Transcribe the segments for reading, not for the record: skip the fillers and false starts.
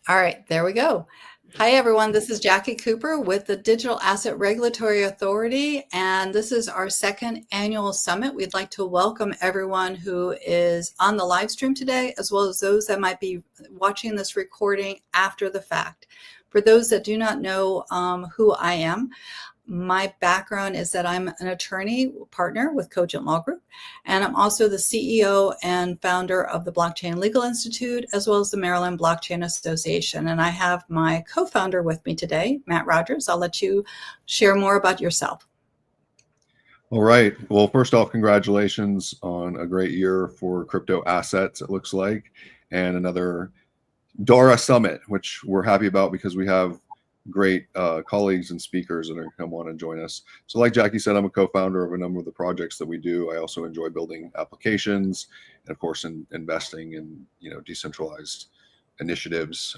All right, there we go. Hi, everyone. This is Jackie Cooper with the Digital Asset Regulatory Authority, and this is our second annual summit. We'd like to welcome everyone who is on the live stream today, as well as those that might be watching this recording after the fact. For those that do not know who I am, my background is that I'm an attorney partner with Cogent Law Group, and I'm also the CEO and founder of the Blockchain Legal Institute, as well as the Maryland Blockchain Association. And I have my co-founder with me today, Matt Rogers. I'll let you share more about yourself. All right. Well, first off, congratulations on a great year for crypto assets, it looks like, and another DARA summit, which we're happy about because we have great colleagues and speakers that are going to come on and join us. So like Jackie said, I'm a co-founder of a number of the projects that we do. I also enjoy building applications and, of course, investing in decentralized initiatives,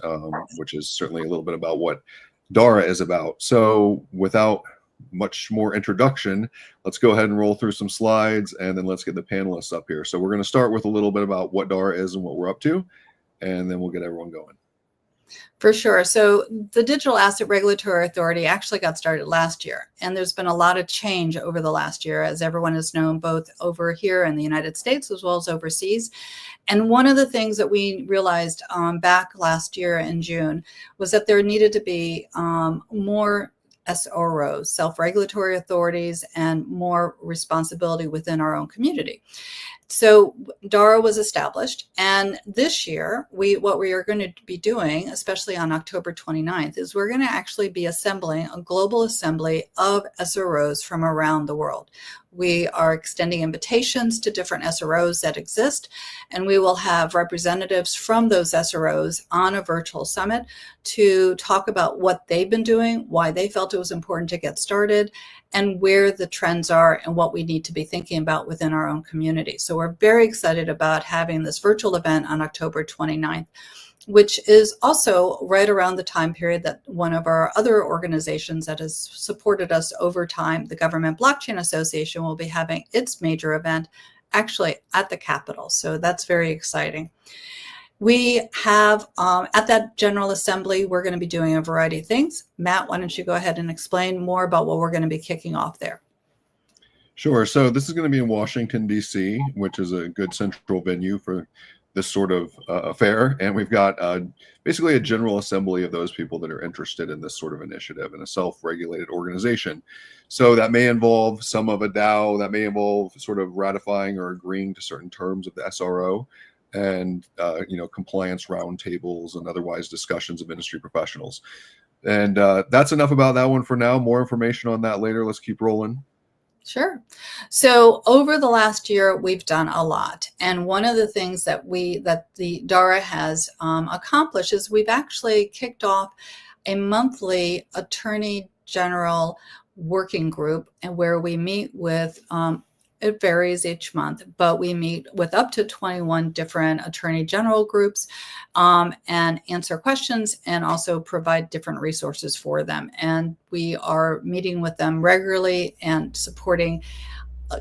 which is certainly a little bit about what DARA is about. So without much more introduction, let's go ahead and roll through some slides, and then let's get the panelists up here. So we're going to start with a little bit about what DARA is and what we're up to, and then we'll get everyone going. For sure. So the Digital Asset Regulatory Authority actually got started last year, and there's been a lot of change over the last year, as everyone has known, both over here in the United States as well as overseas. And one of the things that we realized back last year in June was that there needed to be more SROs, self-regulatory authorities, and more responsibility within our own community. So DARA was established, and this year, what we are going to be doing, especially on October 29th, is we're going to actually be assembling a global assembly of SROs from around the world. We are extending invitations to different SROs that exist, and we will have representatives from those SROs on a virtual summit to talk about what they've been doing, why they felt it was important to get started, and where the trends are and what we need to be thinking about within our own community. So we're very excited about having this virtual event on October 29th, which is also right around the time period that one of our other organizations that has supported us over time, the Government Blockchain Association, will be having its major event actually at the Capitol. So that's very exciting. We have, at that General Assembly, we're going to be doing a variety of things. Matt, why don't you go ahead and explain more about what we're going to be kicking off there? Sure. So this is going to be in Washington, D.C., which is a good central venue for this sort of affair. And we've got basically a general assembly of those people that are interested in this sort of initiative in a self-regulated organization. So that may involve some of a DAO, that may involve sort of ratifying or agreeing to certain terms of the SRO, and compliance roundtables and otherwise discussions of industry professionals. And that's enough about that one for now. More information on that later. Let's keep rolling. Sure. So over the last year, we've done a lot. And one of the things that the DARA has accomplished is we've actually kicked off a monthly Attorney General working group, and where we meet with it varies each month, but we meet with up to 21 different attorney general groups and answer questions and also provide different resources for them. And we are meeting with them regularly and supporting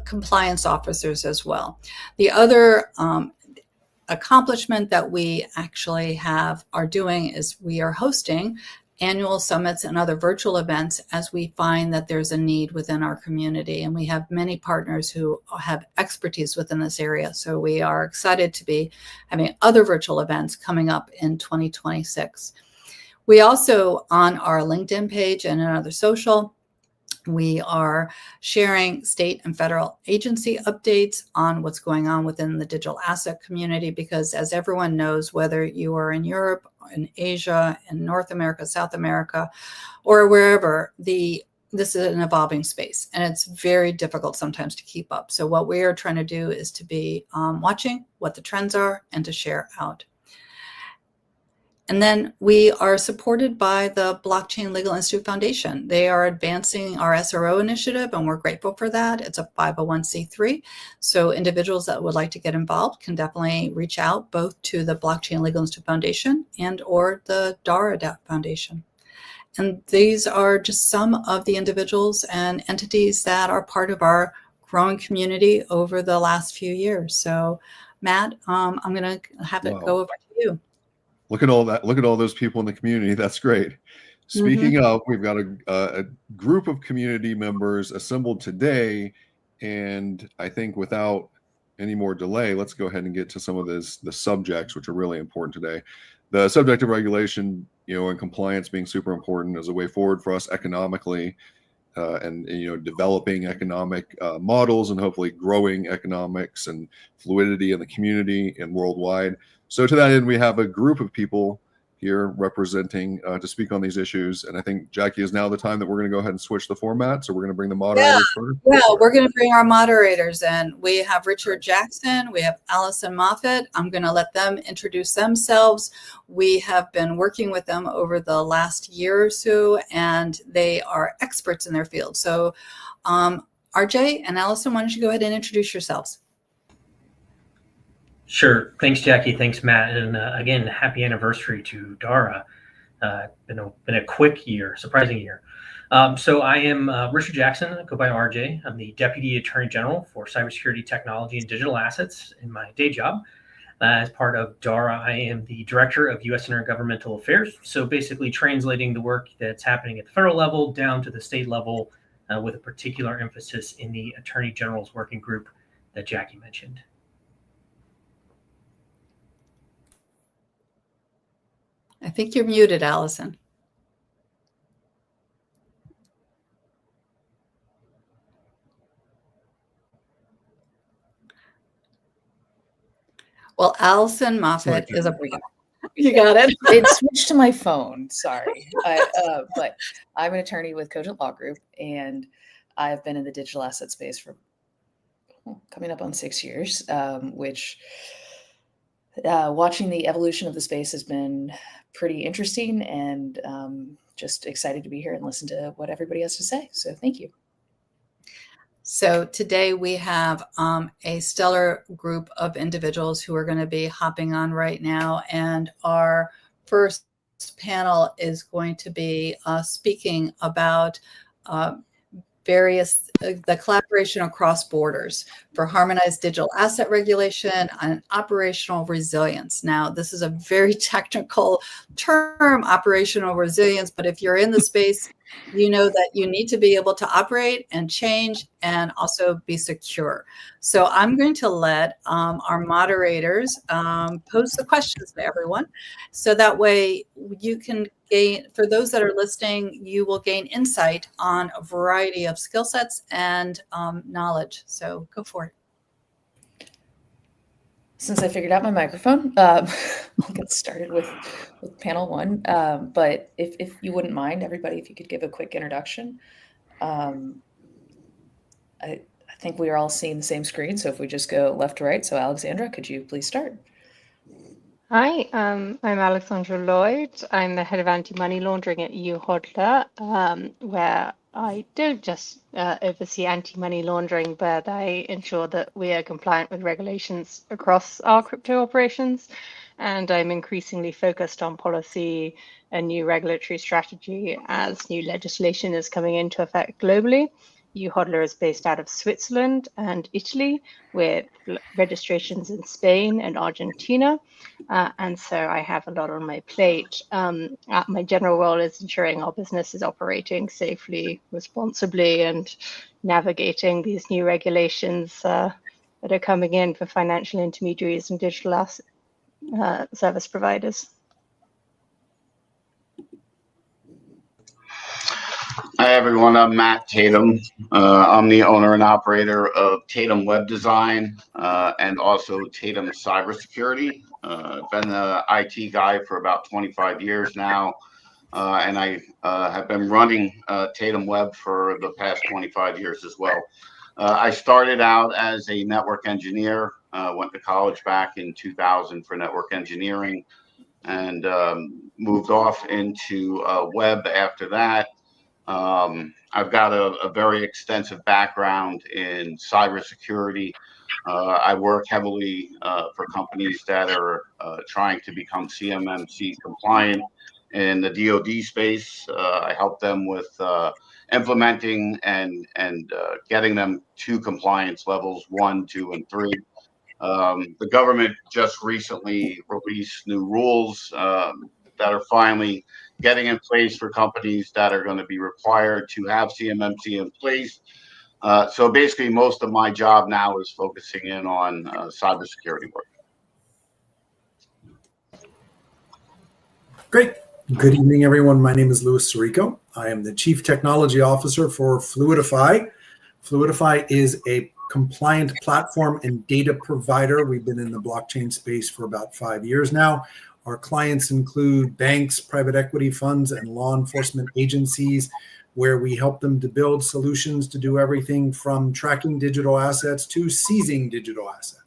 compliance officers as well. The other accomplishment that we actually are doing is we are hosting annual summits and other virtual events as we find that there's a need within our community. And we have many partners who have expertise within this area. So we are excited to be having other virtual events coming up in 2026. We also, on our LinkedIn page and another social, we are sharing state and federal agency updates on what's going on within the digital asset community, because as everyone knows, whether you are in Europe, in Asia, in North America, South America, or wherever, this is an evolving space, and it's very difficult sometimes to keep up. So what we are trying to do is to be watching what the trends are and to share out. And then we are supported by the Blockchain Legal Institute Foundation. They are advancing our SRO initiative, and we're grateful for that. It's a 501c3. So individuals that would like to get involved can definitely reach out both to the Blockchain Legal Institute Foundation and or the DARA Foundation. And these are just some of the individuals and entities that are part of our growing community over the last few years. So Matt, I'm going to have it go over to you. Look at all that. Look at all those people in the community. That's great. Speaking of, we've got a group of community members assembled today, and I think without any more delay, let's go ahead and get to some of the subjects which are really important today. The subject of regulation, and compliance being super important as a way forward for us economically, and developing economic models and hopefully growing economics and fluidity in the community and worldwide. So to that end, we have a group of people here representing to speak on these issues. And I think, Jackie, is now the time that we're going to go ahead and switch the format. So we're going to bring the moderators first. Yeah, we're going to bring our moderators in. We have Richard Jackson. We have Allison Maffitt. I'm going to let them introduce themselves. We have been working with them over the last year or so, and they are experts in their field. So RJ and Allison, why don't you go ahead and introduce yourselves? Sure. Thanks, Jackie. Thanks, Matt. And again, happy anniversary to DARA. Been a quick year, surprising year. So I am Richard Jackson. I go by RJ. I'm the Deputy Attorney General for Cybersecurity, Technology, and Digital Assets in my day job. As part of DARA, I am the Director of U.S. Intergovernmental Affairs. So basically translating the work that's happening at the federal level down to the state level with a particular emphasis in the Attorney General's working group that Jackie mentioned. I think you're muted, Allison. Well, Allison Maffitt is a... You got it. It switched to my phone. Sorry. But I'm an attorney with Cogent Law Group, and I've been in the digital asset space for coming up on 6 years, which watching the evolution of the space has been pretty interesting, and just excited to be here and listen to what everybody has to say. So thank you. So today we have a stellar group of individuals who are going to be hopping on right now. And our first panel is going to be speaking about the collaboration across borders for harmonized digital asset regulation and operational resilience. Now, this is a very technical term, operational resilience, but if you're in the space, you know that you need to be able to operate and change and also be secure. So I'm going to let our moderators pose the questions to everyone. So that way you can gain, for those that are listening, you will gain insight on a variety of skill sets and knowledge. So go for it. Since I figured out my microphone, I'll get started with panel one. But if you wouldn't mind, everybody, if you could give a quick introduction. I think we are all seeing the same screen, so if we just go left to right. So Alexandra, could you please start? Hi, I'm Alexandra Lloyd. I'm the head of anti-money laundering at YouHolder, where I don't just oversee anti-money laundering, but I ensure that we are compliant with regulations across our crypto operations. And I'm increasingly focused on policy and new regulatory strategy as new legislation is coming into effect globally. YouHolder is based out of Switzerland and Italy, with registrations in Spain and Argentina. And so I have a lot on my plate. My general role is ensuring our business is operating safely, responsibly, and navigating these new regulations that are coming in for financial intermediaries and digital asset service providers. Hi, everyone. I'm Matt Tatem. I'm the owner and operator of Tatem Web Design and also Tatem Cybersecurity. I've been the IT guy for about 25 years now, and I have been running Tatem Web for the past 25 years as well. I started out as a network engineer, went to college back in 2000 for network engineering, and moved off into web after that. I've got a very extensive background in cybersecurity. I work heavily for companies that are trying to become CMMC compliant in the DoD space. I help them with implementing and getting them to compliance levels 1, 2, and 3. The government just recently released new rules that are finally getting in place for companies that are going to be required to have CMMC in place. So basically, most of my job now is focusing in on cybersecurity work. Great. Good evening, everyone. My name is Louis Sirico. I am the Chief Technology Officer for FluiDefi. FluiDefi is a compliant platform and data provider. We've been in the blockchain space for about 5 years now. Our clients include banks, private equity funds, and law enforcement agencies, where we help them to build solutions to do everything from tracking digital assets to seizing digital assets.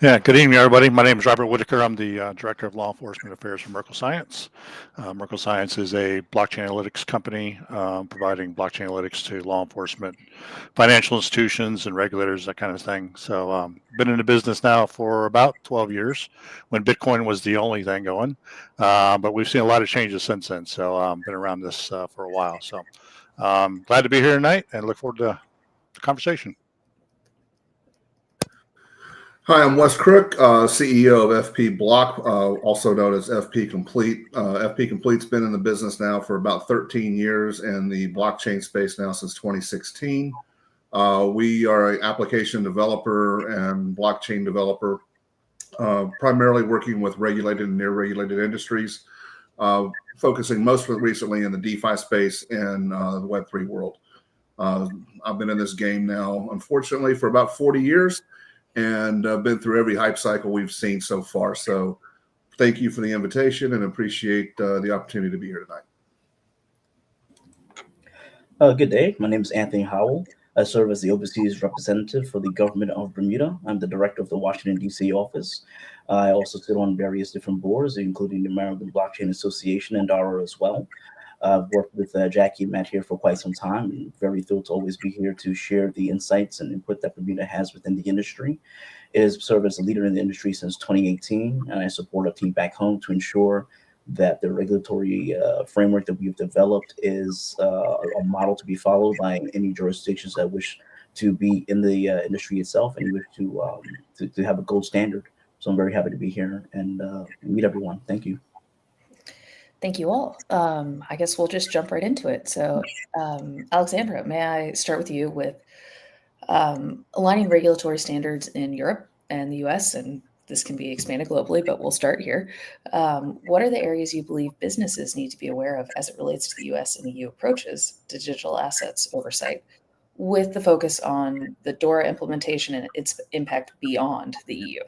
Yeah, good evening, everybody. My name is Robert Whitaker. I'm the Director of Law Enforcement Affairs for Merkle Science. Merkle Science is a blockchain analytics company providing blockchain analytics to law enforcement, financial institutions, and regulators, that kind of thing. So been in the business now for about 12 years when Bitcoin was the only thing going. But we've seen a lot of changes since then. So been around this for a while. So glad to be here tonight and look forward to the conversation. Hi, I'm Wes Crook, CEO of FP Block, also known as FP Complete. FP Complete's been in the business now for about 13 years and the blockchain space now since 2016. We are an application developer and blockchain developer, primarily working with regulated and near regulated industries, focusing most recently in the DeFi space and the Web3 world. I've been in this game now, unfortunately, for about 40 years. And been through every hype cycle we've seen so far. So thank you for the invitation and appreciate the opportunity to be here tonight. Good day. My name is Anthony Howell. I serve as the overseas representative for the government of Bermuda. I'm the director of the Washington, D.C. office. I also sit on various different boards, including the Maryland Blockchain Association and DARA as well. I've worked with Jackie and Matt here for quite some time. I'm very thrilled to always be here to share the insights and input that Bermuda has within the industry. It has served as a leader in the industry since 2018, and I support our team back home to ensure that the regulatory framework that we've developed is a model to be followed by any jurisdictions that wish to be in the industry itself and wish to have a gold standard. So I'm very happy to be here and meet everyone. Thank you. Thank you all. I guess we'll just jump right into it. So, Alexandra, may I start with you with aligning regulatory standards in Europe and the US, and this can be expanded globally, but we'll start here. What are the areas you believe businesses need to be aware of as it relates to the US and EU approaches to digital assets oversight, with the focus on the DORA implementation and its impact beyond the EU?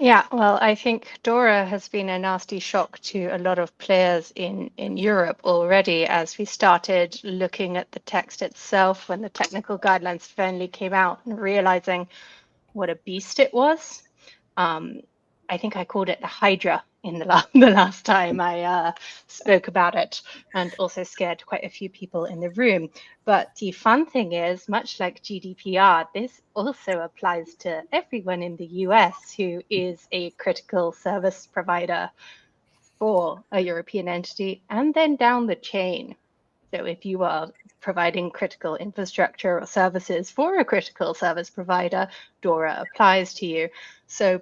Yeah, well, I think DORA has been a nasty shock to a lot of players in Europe already, as we started looking at the text itself when the technical guidelines finally came out and realizing what a beast it was. I think I called it the Hydra in the last time I spoke about it, and also scared quite a few people in the room. But the fun thing is, much like GDPR, this also applies to everyone in the US who is a critical service provider for a European entity, and then down the chain. So if you are providing critical infrastructure or services for a critical service provider, DORA applies to you. So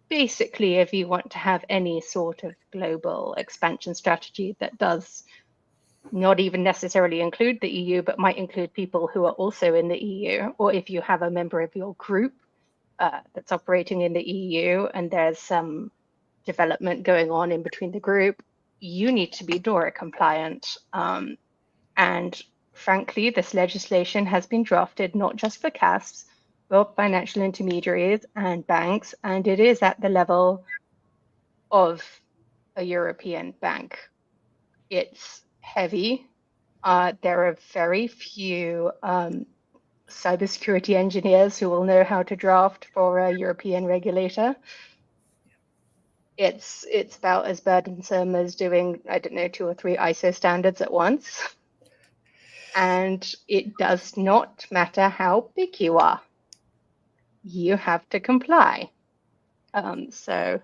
basically, if you want to have any sort of global expansion strategy that does not even necessarily include the EU, but might include people who are also in the EU, or if you have a member of your group that's operating in the EU and there's some development going on in between the group, you need to be DORA compliant. And frankly, this legislation has been drafted not just for CASPs, but financial intermediaries and banks, and it is at the level of a European bank. It's heavy. There are very few cybersecurity engineers who will know how to draft for a European regulator. It's about as burdensome as doing, I don't know, 2 or 3 ISO standards at once. And it does not matter how big you are. You have to comply. So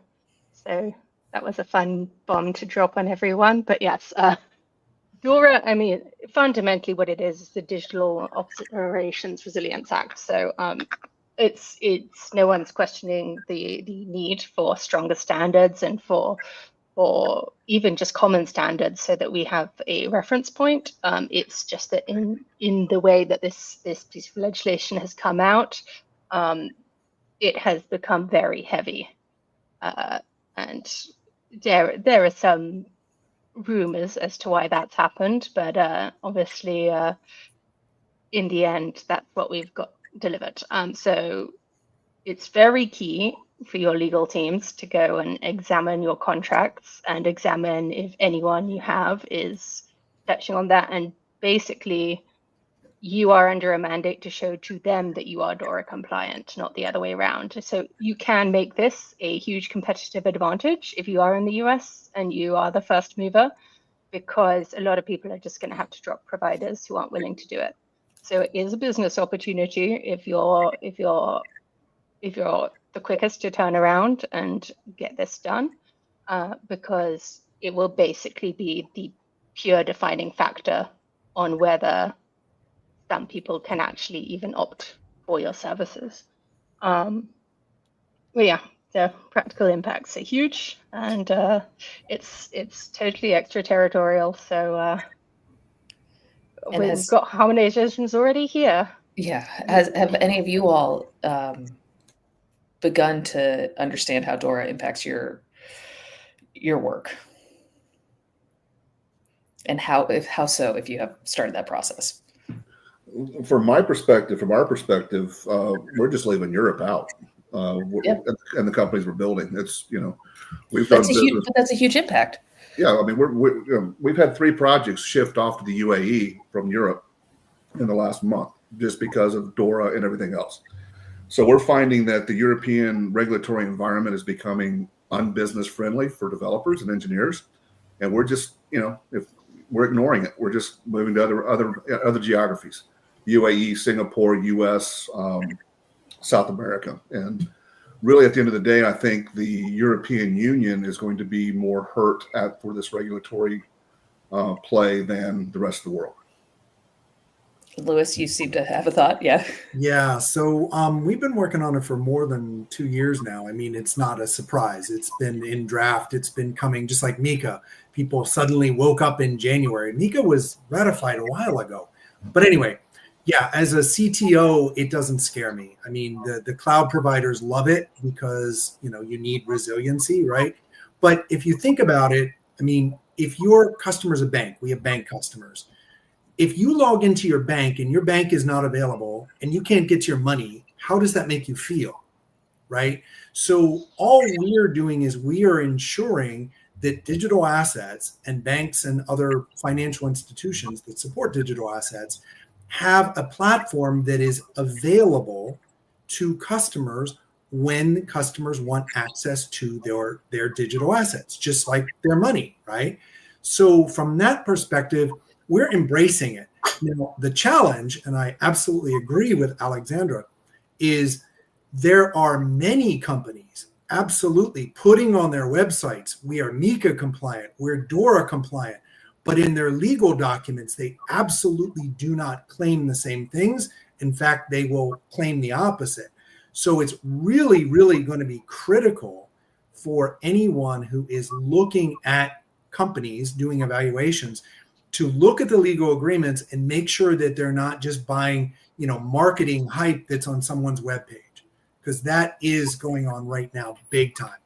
that was a fun bomb to drop on everyone. But yes, DORA, I mean, fundamentally what it is the Digital Operations Resilience Act. So it's no one's questioning the need for stronger standards and for even just common standards so that we have a reference point. It's just that in the way that this piece of legislation has come out, it has become very heavy. And there are some rumors as to why that's happened, but obviously in the end, that's what we've got delivered. So it's very key for your legal teams to go and examine your contracts and examine if anyone you have is touching on that. And basically, you are under a mandate to show to them that you are DORA compliant, not the other way around. So you can make this a huge competitive advantage if you are in the US and you are the first mover, because a lot of people are just going to have to drop providers who aren't willing to do it. So it is a business opportunity if you're the quickest to turn around and get this done, because it will basically be the pure defining factor on whether some people can actually even opt for your services. But yeah, the practical impacts are huge, and it's totally extraterritorial. So we've got harmonizations already here. Yeah, have any of you all begun to understand how DORA impacts your work, and how so if you have started that process? From our perspective, we're just leaving Europe out, and the companies we're building. It's we've done business. But that's a huge impact. Yeah, I mean we've had 3 projects shift off to the UAE from Europe in the last month just because of DORA and everything else. So we're finding that the European regulatory environment is becoming unbusiness friendly for developers and engineers, and we're just if we're ignoring it, we're just moving to other geographies. UAE, Singapore, US, South America. And really at the end of the day, I think the European Union is going to be more hurt for this regulatory play than the rest of the world. Louis, you seem to have a thought. Yeah. So we've been working on it for more than 2 years now. I mean, it's not a surprise. It's been in draft. It's been coming, just like MiCA. People suddenly woke up in January. MiCA was ratified a while ago. But anyway, yeah, as a CTO, it doesn't scare me. I mean, the cloud providers love it because, you need resiliency, right? But if you think about it, I mean, if your customer's a bank, we have bank customers. If you log into your bank and your bank is not available and you can't get your money, how does that make you feel, right? So all we're doing is we are ensuring that digital assets and banks and other financial institutions that support digital assets have a platform that is available to customers when customers want access to their digital assets, just like their money, right? So from that perspective, we're embracing it. The challenge, and I absolutely agree with Alexandra, is there are many companies absolutely putting on their websites, we are MiCA compliant, we're DORA compliant, but in their legal documents, they absolutely do not claim the same things. In fact, they will claim the opposite. So it's really, really going to be critical for anyone who is looking at companies doing evaluations to look at the legal agreements and make sure that they're not just buying, marketing hype that's on someone's webpage, because that is going on right now, big time.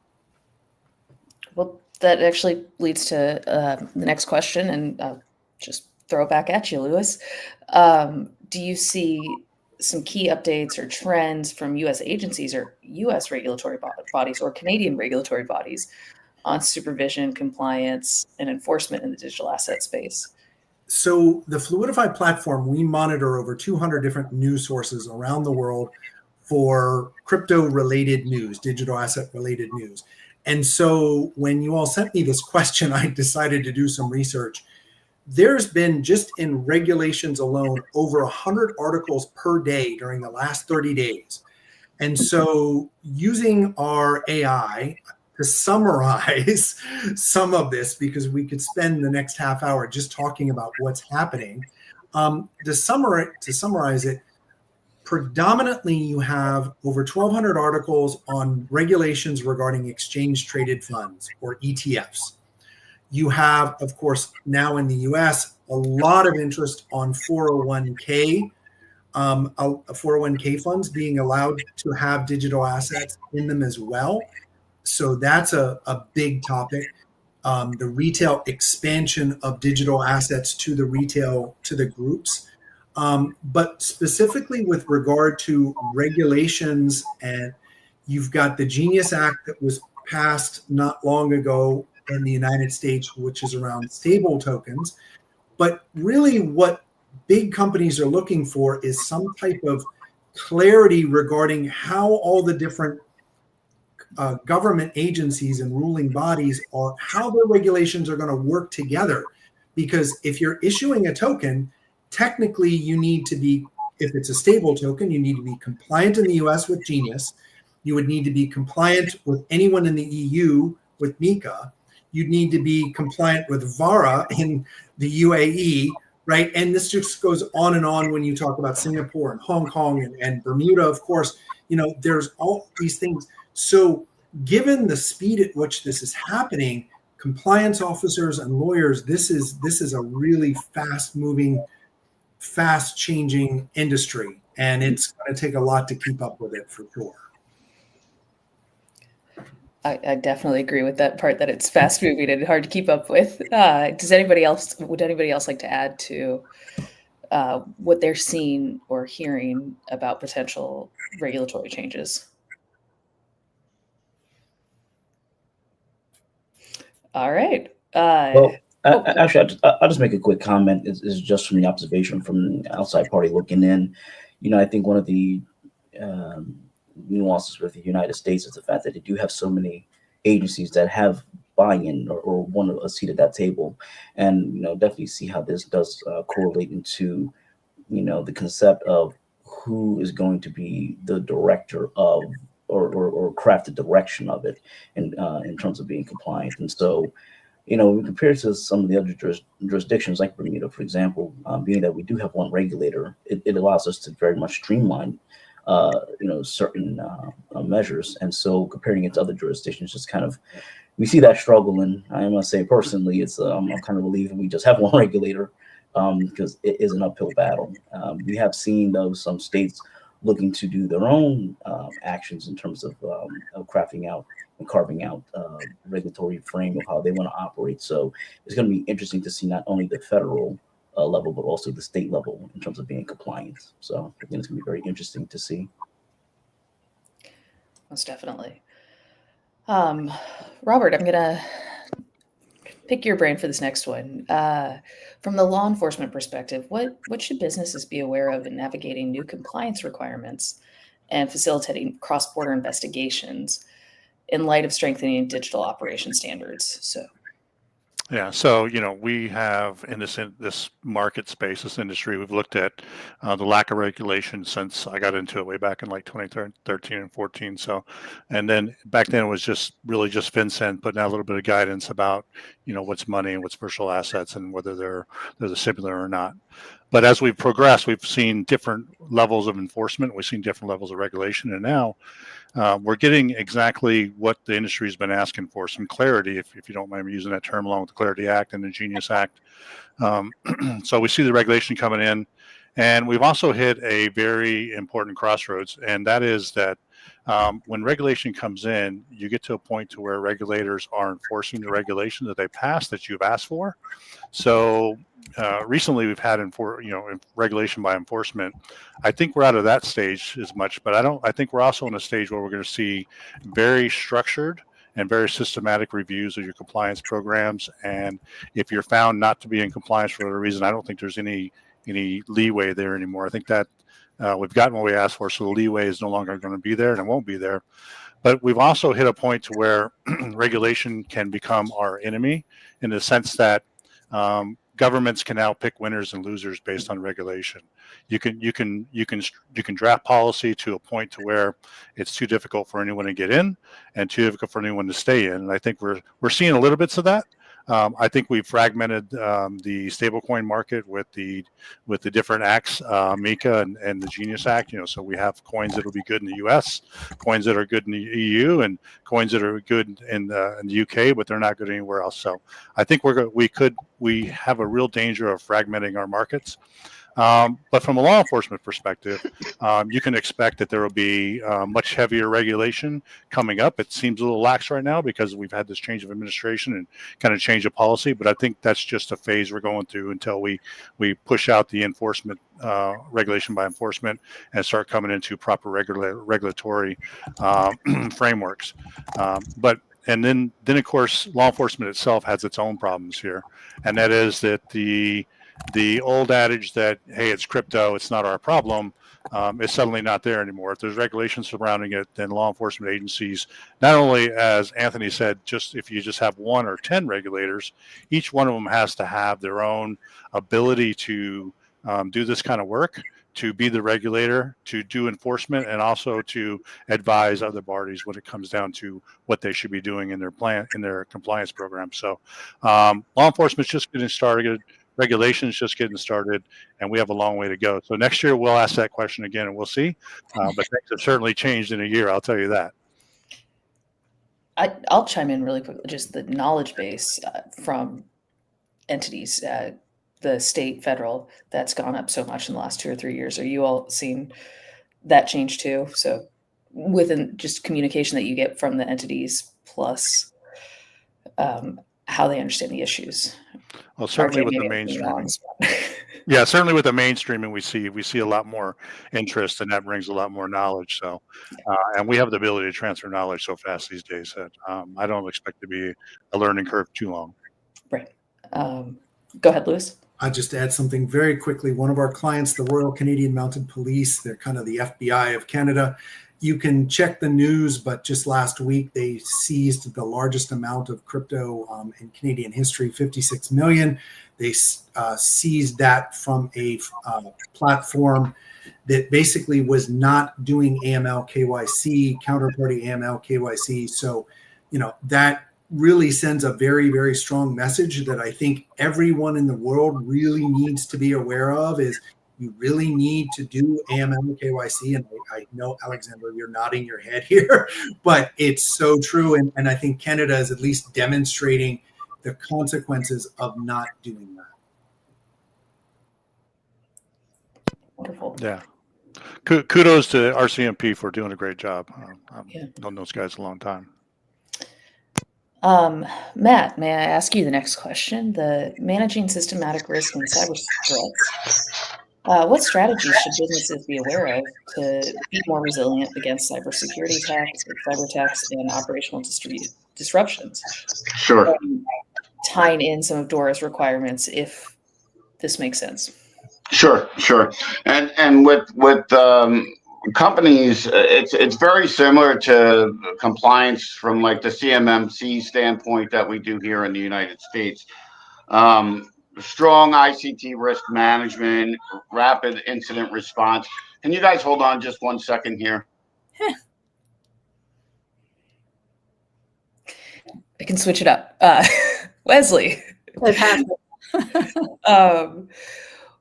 Well, that actually leads to the next question, and I'll just throw it back at you, Louis. Do you see some key updates or trends from U.S. agencies or U.S. regulatory bodies or Canadian regulatory bodies on supervision, compliance, and enforcement in the digital asset space? So the FluiDefi platform, we monitor over 200 different news sources around the world for crypto-related news, digital asset-related news. And so when you all sent me this question, I decided to do some research. There's been, just in regulations alone, over 100 articles per day during the last 30 days. And so using our AI to summarize some of this, because we could spend the next half hour just talking about what's happening. To summarize it, predominantly you have over 1,200 articles on regulations regarding exchange traded funds, or ETFs. You have, of course, now in the US, a lot of interest on 401k, 401k funds being allowed to have digital assets in them as well. So that's a big topic. The retail expansion of digital assets to the groups. But specifically with regard to regulations, and you've got the Genius Act that was passed not long ago in the United States, which is around stable tokens. But really what big companies are looking for is some type of clarity regarding how all the different government agencies and ruling bodies are, how their regulations are going to work together. Because if you're issuing a token, technically you need to be, if it's a stable token, you need to be compliant in the US with Genius. You would need to be compliant with anyone in the EU with MiCA. You'd need to be compliant with VARA in the UAE, right? And this just goes on and on when you talk about Singapore and Hong Kong and Bermuda, of course. You know, there's all these things. So given the speed at which this is happening, compliance officers and lawyers, this is a really fast-moving, fast-changing industry, and it's going to take a lot to keep up with it for sure. I definitely agree with that part, that it's fast moving and hard to keep up with. Would anybody else like to add to what they're seeing or hearing about potential regulatory changes? All right. Actually, I'll just make a quick comment. Is just from the observation from an outside party looking in. You know, I think one of the nuances with the United States is the fact that they do have so many agencies that have buy-in or want a seat at that table, and definitely see how this does correlate into the concept of who is going to be the director of or craft the direction of it in terms of being compliant. And so compared to some of the other jurisdictions like Bermuda, for example, being that we do have one regulator, it allows us to very much streamline certain measures. And so comparing it to other jurisdictions, just kind of, we see that struggle. And I must say personally, it's I'm kind of relieved we just have one regulator, because it is an uphill battle. We have seen though some states looking to do their own actions in terms of crafting out and carving out regulatory frame of how they want to operate. So it's going to be interesting to see not only the federal level, but also the state level in terms of being compliant. So again, it's going to be very interesting to see. Most definitely. Robert, I'm going to pick your brain for this next one. From the law enforcement perspective, what should businesses be aware of in navigating new compliance requirements and facilitating cross-border investigations in light of strengthening digital operation standards? So we have in this market space, this industry, we've looked at the lack of regulation since I got into it way back in like 2013 and 14. So, and then back then it was just FinCEN putting out a little bit of guidance about what's money and what's virtual assets and whether they're similar or not. But as we've progressed, we've seen different levels of enforcement. We've seen different levels of regulation, and now we're getting exactly what the industry has been asking for, some clarity, if you don't mind me using that term, along with the Clarity Act and the Genius Act. So we see the regulation coming in, and we've also hit a very important crossroads, and that is that when regulation comes in, you get to a point to where regulators are enforcing the regulation that they passed that you've asked for. So recently we've had regulation by enforcement. I think we're out of that stage as much, but I think we're also in a stage where we're going to see very structured and very systematic reviews of your compliance programs. And if you're found not to be in compliance for whatever reason, I don't think there's any leeway there anymore. I think that we've gotten what we asked for, so the leeway is no longer going to be there, and it won't be there. But we've also hit a point to where regulation can become our enemy, in the sense that governments can now pick winners and losers based on regulation. You can draft policy to a point to where it's too difficult for anyone to get in and too difficult for anyone to stay in. And I think we're seeing a little bits of that. I think we've fragmented the stablecoin market with the different acts, MiCA and the Genius Act. So we have coins that will be good in the U.S., coins that are good in the EU, and coins that are good in the UK, but they're not good anywhere else. So I think we have a real danger of fragmenting our markets. But from a law enforcement perspective, you can expect that there will be much heavier regulation coming up. It seems a little lax right now because we've had this change of administration and kind of change of policy. But I think that's just a phase we're going through until we push out the enforcement, regulation by enforcement, and start coming into proper regulatory frameworks. And then of course, law enforcement itself has its own problems here, and that is that the old adage that, hey, it's crypto, it's not our problem, is suddenly not there anymore. If there's regulations surrounding it, then law enforcement agencies, not only, as Anthony said, if you just have 1 or 10 regulators, each one of them has to have their own ability to do this kind of work, to be the regulator, to do enforcement, and also to advise other parties when it comes down to what they should be doing in their compliance program. So law enforcement's just getting started. Regulation is just getting started, and we have a long way to go. So next year we'll ask that question again, and we'll see. But things have certainly changed in a year, I'll tell you that. I'll chime in really quickly. Just the knowledge base from entities, the state, federal, that's gone up so much in the last 2 or 3 years. Are you all seeing that change too? So within just communication that you get from the entities, plus how they understand the issues. Well, certainly with the mainstreaming. Yeah, certainly with the mainstreaming, we see a lot more interest, and that brings a lot more knowledge. So, and we have the ability to transfer knowledge so fast these days that I don't expect to be a learning curve too long. Right. Go ahead, Lewis. I'll just add something very quickly. One of our clients, the Royal Canadian Mounted Police, they're kind of the FBI of Canada. You can check the news, but just last week they seized the largest amount of crypto in Canadian history, 56 million. They seized that from a platform that basically was not doing AML KYC, counterparty AML KYC. So, that really sends a very, very strong message that I think everyone in the world really needs to be aware of is you really need to do AML KYC. And I know, Alexandra, you're nodding your head here, but it's so true. And I think Canada is at least demonstrating the consequences of not doing that. Wonderful. Yeah. Kudos to RCMP for doing a great job. I've known those guys a long time. Matt, may I ask you the next question? The managing systematic risk and cyber threats. What strategies should businesses be aware of to be more resilient against cybersecurity attacks, cyber attacks, and operational disruptions? Sure. Tying in some of DORA's requirements, if this makes sense. Sure. And with companies, it's very similar to compliance from like the CMMC standpoint that we do here in the United States. Strong ICT risk management, rapid incident response. Can you guys hold on just 1 second here? I can switch it up. Wesley.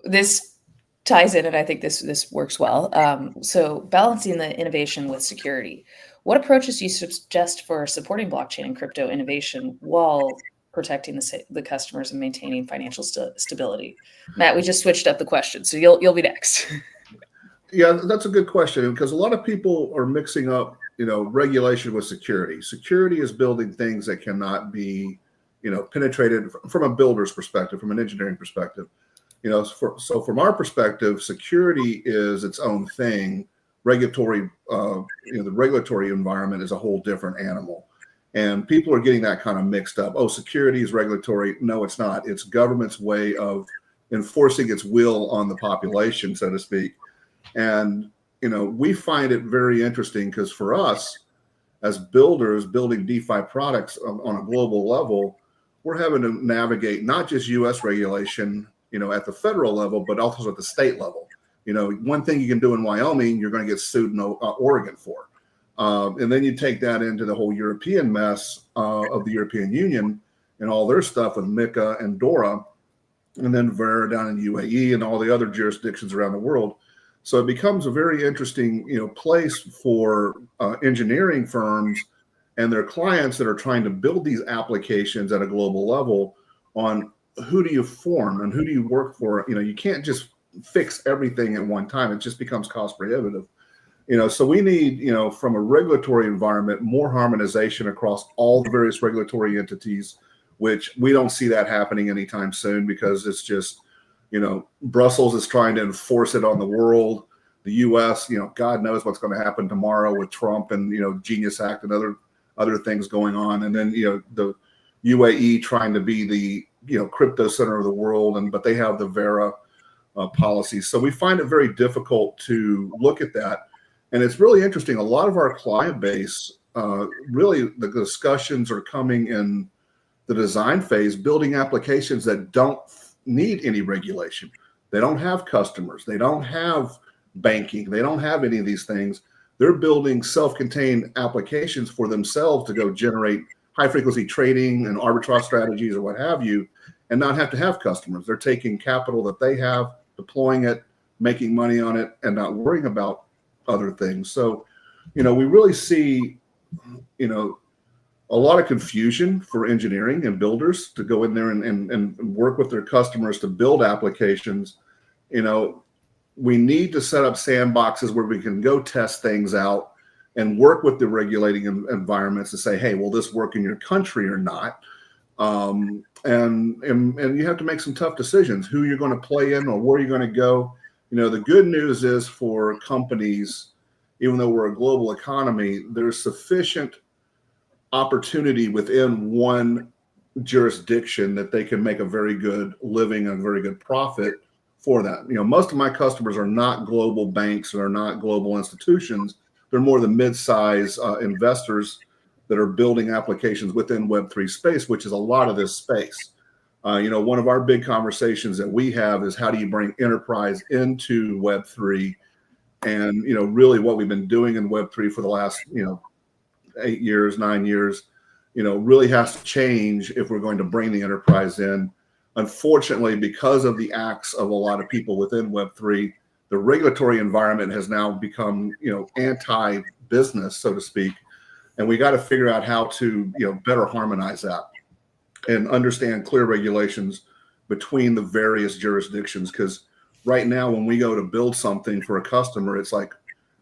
This ties in, and I think this works well. So balancing the innovation with security. What approaches do you suggest for supporting blockchain and crypto innovation while protecting the customers and maintaining financial stability? Matt, we just switched up the question, so you'll be next. Yeah, that's a good question, because a lot of people are mixing up, regulation with security. Security is building things that cannot be, penetrated from a builder's perspective, from an engineering perspective. So from our perspective, security is its own thing. Regulatory, the regulatory environment is a whole different animal. And people are getting that kind of mixed up. Oh, security is regulatory. No, it's not. It's government's way of enforcing its will on the population, so to speak. And, we find it very interesting because for us as builders building DeFi products on a global level, we're having to navigate not just U.S. regulation, at the federal level, but also at the state level. One thing you can do in Wyoming, you're going to get sued in Oregon for. And then you take that into the whole European mess of the European Union and all their stuff with MiCA and DORA, and then VERA down in UAE and all the other jurisdictions around the world. So it becomes a very interesting, place for engineering firms and their clients that are trying to build these applications at a global level on who do you form and who do you work for. You can't just fix everything at one time. It just becomes cost prohibitive. So we need, from a regulatory environment, more harmonization across all the various regulatory entities, which we don't see that happening anytime soon because it's just, Brussels is trying to enforce it on the world. The U.S., God knows what's going to happen tomorrow with Trump and, Genius Act and other things going on. And then, the UAE trying to be the, crypto center of the world, but they have the VERA policies. So we find it very difficult to look at that. And it's really interesting. A lot of our client base, really the discussions are coming in the design phase, building applications that don't need any regulation. They don't have customers. They don't have banking. They don't have any of these things. They're building self-contained applications for themselves to go generate high-frequency trading and arbitrage strategies or what have you, and not have to have customers. They're taking capital that they have, deploying it, making money on it, and not worrying about other things. So, we really see, a lot of confusion for engineering and builders to go in there and work with their customers to build applications. We need to set up sandboxes where we can go test things out and work with the regulating environments to say, hey, will this work in your country or not? And you have to make some tough decisions, who you're going to play in or where you're going to go. The good news is for companies, even though we're a global economy, there's sufficient opportunity within one jurisdiction that they can make a very good living and very good profit for that. Most of my customers are not global banks or not global institutions. They're more the mid-size investors that are building applications within Web3 space, which is a lot of this space. One of our big conversations that we have is how do you bring enterprise into Web3? And, really what we've been doing in Web3 for the last, 8 years, 9 years, really has to change if we're going to bring the enterprise in. Unfortunately, because of the acts of a lot of people within Web3, the regulatory environment has now become, anti-business, so to speak. And we got to figure out how to, better harmonize that and understand clear regulations between the various jurisdictions. Because right now, when we go to build something for a customer, it's like,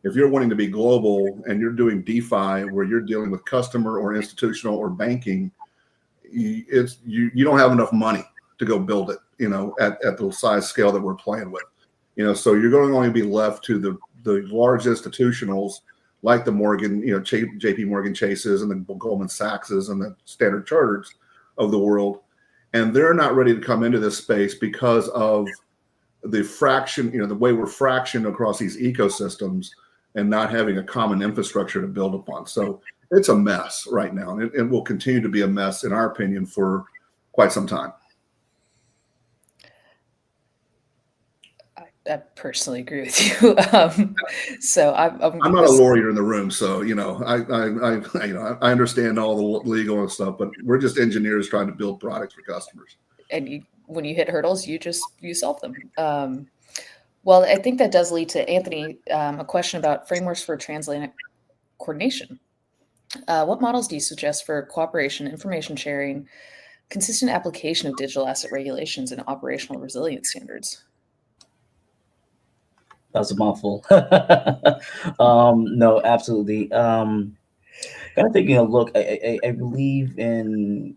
if you're wanting to be global and you're doing DeFi where you're dealing with customer or institutional or banking, you don't have enough money to go build it, at the size scale that we're playing with. So you're going to only be left to the large institutionals like the Morgan, JP Morgan Chases and the Goldman Sachses and the Standard Charters of the world. And they're not ready to come into this space because of the fraction, the way we're fractioned across these ecosystems and not having a common infrastructure to build upon. So it's a mess right now. And it will continue to be a mess, in our opinion, for quite some time. I personally agree with you. So I'm not a lawyer in the room, so I understand all the legal and stuff, but we're just engineers trying to build products for customers. And when you hit hurdles, you solve them. Well, I think that does lead to Anthony a question about frameworks for transatlantic coordination. What models do you suggest for cooperation, information sharing, consistent application of digital asset regulations, and operational resilience standards? That's a mouthful. No, absolutely. Kind of taking a look, I believe in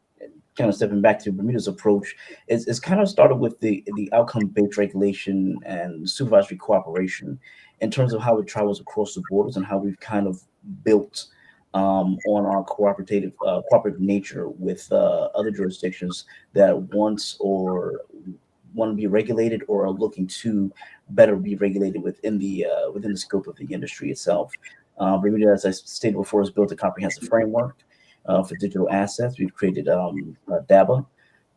kind of stepping back to Bermuda's approach. It's kind of started with the outcome-based regulation and supervisory cooperation in terms of how it travels across the borders and how we've kind of built on our cooperative nature with other jurisdictions that want to be regulated or are looking to better be regulated within the scope of the industry itself. Bermuda, as I stated before, has built a comprehensive framework. for digital assets. We've created DABA,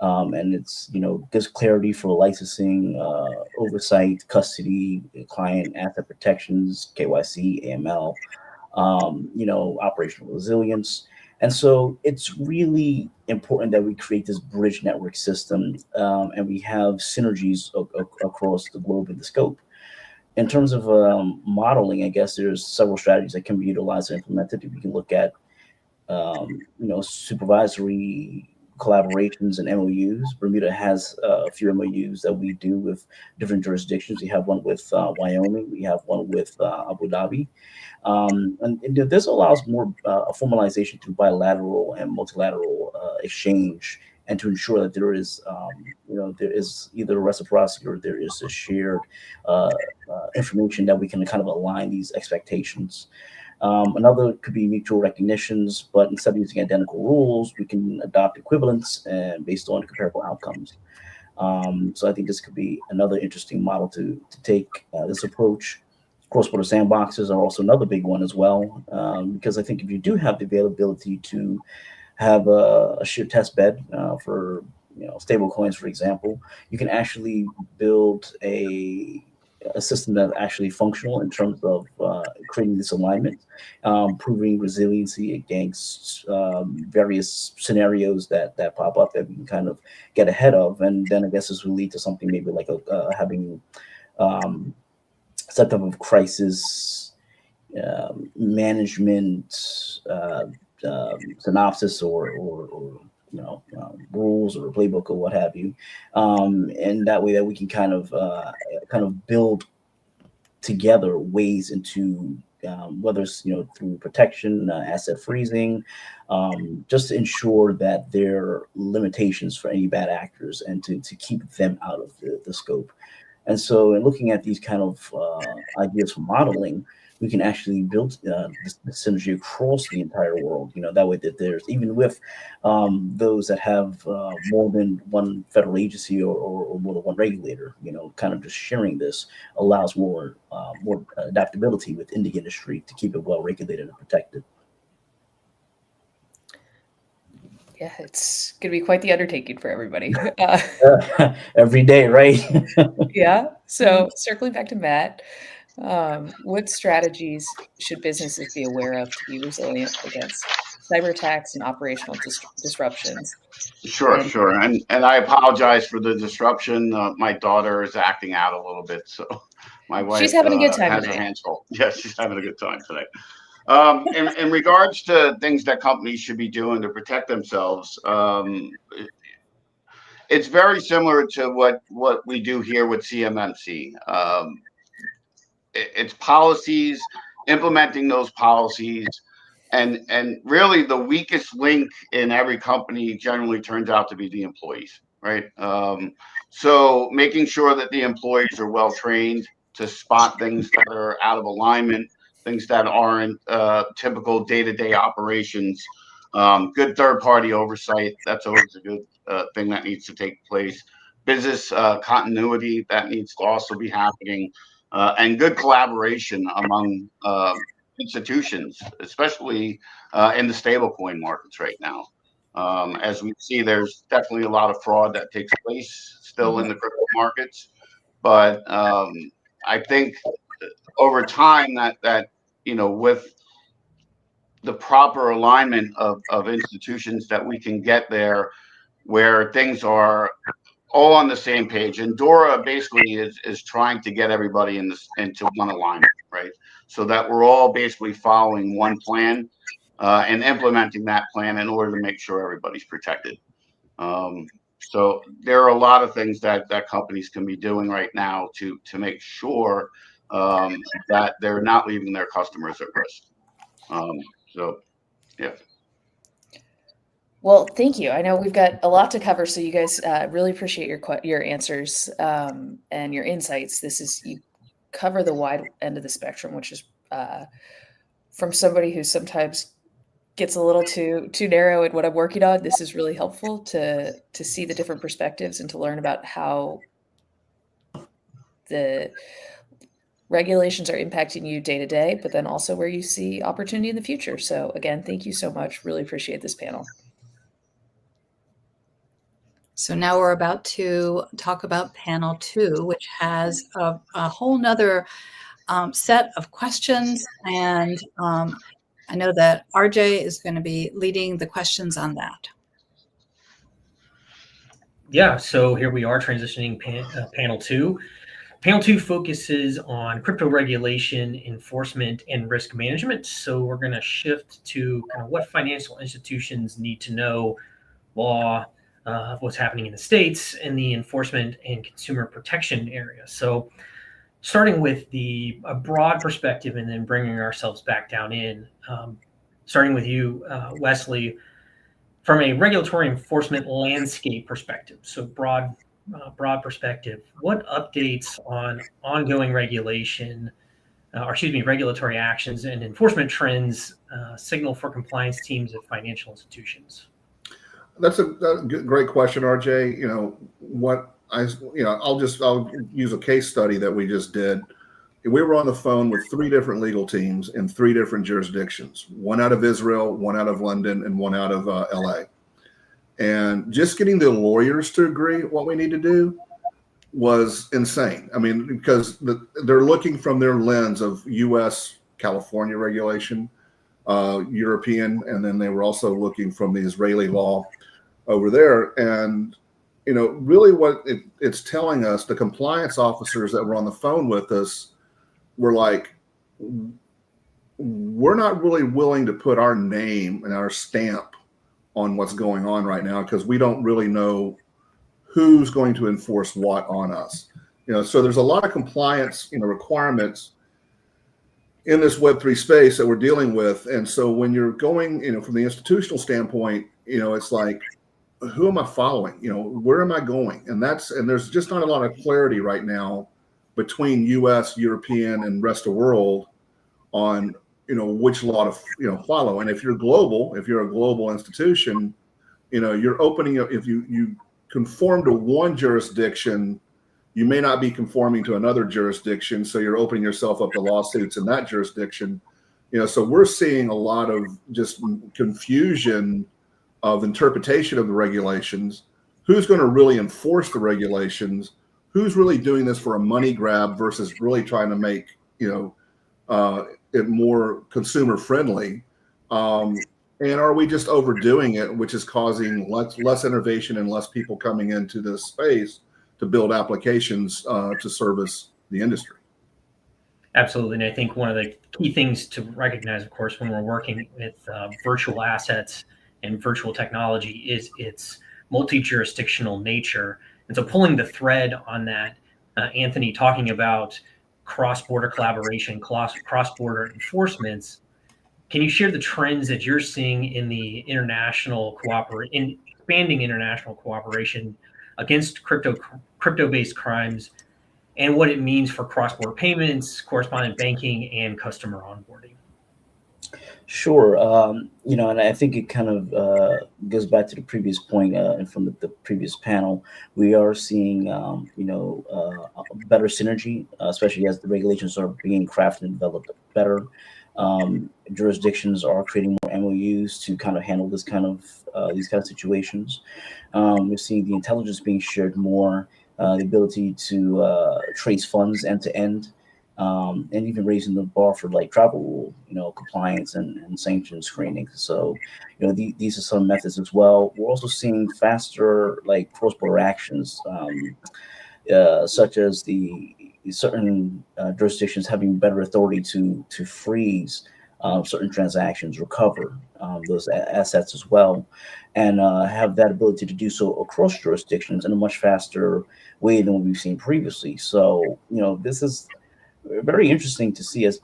and it's, gives clarity for licensing, oversight, custody, client asset protections, KYC, AML, operational resilience. And so it's really important that we create this bridge network system, and we have synergies across the globe in the scope. In terms of modeling, I guess there's several strategies that can be utilized and implemented. We can look at, supervisory collaborations and MOUs. Bermuda has a few MOUs that we do with different jurisdictions. We have one with Wyoming. We have one with Abu Dhabi. And this allows more formalization through bilateral and multilateral exchange, and to ensure that there is, there is either reciprocity or there is a shared information that we can kind of align these expectations. Another could be mutual recognitions, but instead of using identical rules, we can adopt equivalents and based on comparable outcomes. So I think this could be another interesting model to take this approach. Cross-border sandboxes are also another big one as well, because I think if you do have the availability to have a shared test bed for stable coins, for example, you can actually build a system that's actually functional in terms of creating this alignment, proving resiliency against various scenarios that pop up that we can kind of get ahead of. And then I guess this will lead to something maybe like having some type of crisis management synopsis or rules or a playbook or what have you, and that way that we can kind of build together ways into whether it's through protection, asset freezing, just to ensure that there are limitations for any bad actors and to keep them out of the scope. And so in looking at these kind of ideas for modeling, we can actually build this synergy across the entire world. That way that there's, even with those that have more than one federal agency or more than one regulator, kind of just sharing this allows more adaptability within the industry to keep it well regulated and protected. Yeah, it's going to be quite the undertaking for everybody. Every day, right? Yeah. So circling back to Matt, what strategies should businesses be aware of to be resilient against cyber attacks and operational disruptions? Sure. And I apologize for the disruption. My daughter is acting out a little bit, so my wife she's having a good time has today. her hands full. Yes, she's having a good time today. In regards to things that companies should be doing to protect themselves, it's very similar to what we do here with CMMC. It's policies, implementing those policies, and really the weakest link in every company generally turns out to be the employees, right? So making sure that the employees are well trained to spot things that are out of alignment, things that aren't typical day-to-day operations. Good third-party oversight, that's always a good thing that needs to take place. Business continuity, that needs to also be happening. And good collaboration among institutions, especially in the stablecoin markets right now. As we see, there's definitely a lot of fraud that takes place still in the crypto markets. But I think over time that with the proper alignment of institutions, that we can get there where things are all on the same page. And DARA basically is trying to get everybody into one alignment, right? So that we're all basically following one plan and implementing that plan in order to make sure everybody's protected. So there are a lot of things that companies can be doing right now to make sure that they're not leaving their customers at risk. So, yeah. Well, thank you. I know we've got a lot to cover, so you guys really appreciate your answers and your insights. You cover the wide end of the spectrum, which is from somebody who sometimes gets a little too narrow in what I'm working on. This is really helpful to see the different perspectives and to learn about how the regulations are impacting you day to day, but then also where you see opportunity in the future. So again, thank you so much. Really appreciate this panel. So now we're about to talk about panel 2, which has a whole nother set of questions. And I know that RJ is going to be leading the questions on that. Yeah, so here we are transitioning panel 2. Panel 2 focuses on crypto regulation, enforcement, and risk management. So we're going to shift to kind of what financial institutions need to know, law, what's happening in the States, and the enforcement and consumer protection area. So starting with a broad perspective and then bringing ourselves back down in, starting with you, Wesley, from a regulatory enforcement landscape perspective, so broad perspective, what updates on ongoing regulation, regulatory actions and enforcement trends signal for compliance teams at financial institutions? That's a great question, RJ. You know, I'll use a case study that we just did. We were on the phone with 3 different legal teams in 3 different jurisdictions, one out of Israel, one out of London, and one out of LA. And just getting the lawyers to agree what we need to do was insane. I mean, because they're looking from their lens of US, California regulation, European, and then they were also looking from the Israeli law over there. And, you know, really what it's telling us, the compliance officers that were on the phone with us were like, we're not really willing to put our name and our stamp on what's going on right now because we don't really know who's going to enforce what on us. You know, so there's a lot of compliance, you know, requirements in this Web3 space that we're dealing with. And so when you're going, you know, from the institutional standpoint, you know, it's like, who am I following? You know, where am I going? And there's just not a lot of clarity right now between US, European, and rest of the world on, you know, which law to, you know, follow. And if you're a global institution, you know, you're opening up, if you conform to one jurisdiction, you may not be conforming to another jurisdiction. So you're opening yourself up to lawsuits in that jurisdiction. You know, so we're seeing a lot of just confusion of interpretation of the regulations. Who's going to really enforce the regulations? Who's really doing this for a money grab versus really trying to make, you know, it more consumer friendly? And are we just overdoing it, which is causing less innovation and less people coming into this space to build applications to service the industry? Absolutely. And I think one of the key things to recognize, of course, when we're working with virtual assets and virtual technology is its multi-jurisdictional nature. And so pulling the thread on that, Anthony, talking about cross-border collaboration, cross-border enforcements, can you share the trends that you're seeing in the expanding international cooperation against crypto-based crimes and what it means for cross-border payments, correspondent banking, and customer onboarding? Sure. You know, and I think it kind of goes back to the previous point and from the previous panel. We are seeing, you know, better synergy, especially as the regulations are being crafted and developed better. Jurisdictions are creating more MOUs to kind of handle these kind of situations. We're seeing the intelligence being shared more, the ability to trace funds end to end. And even raising the bar for like travel rule, you know, compliance and sanction screening. So, you know, these are some methods as well. We're also seeing faster like cross-border actions, such as the certain jurisdictions having better authority to freeze certain transactions, recover those assets as well, and have that ability to do so across jurisdictions in a much faster way than what we've seen previously. So, you know, this is very interesting to see as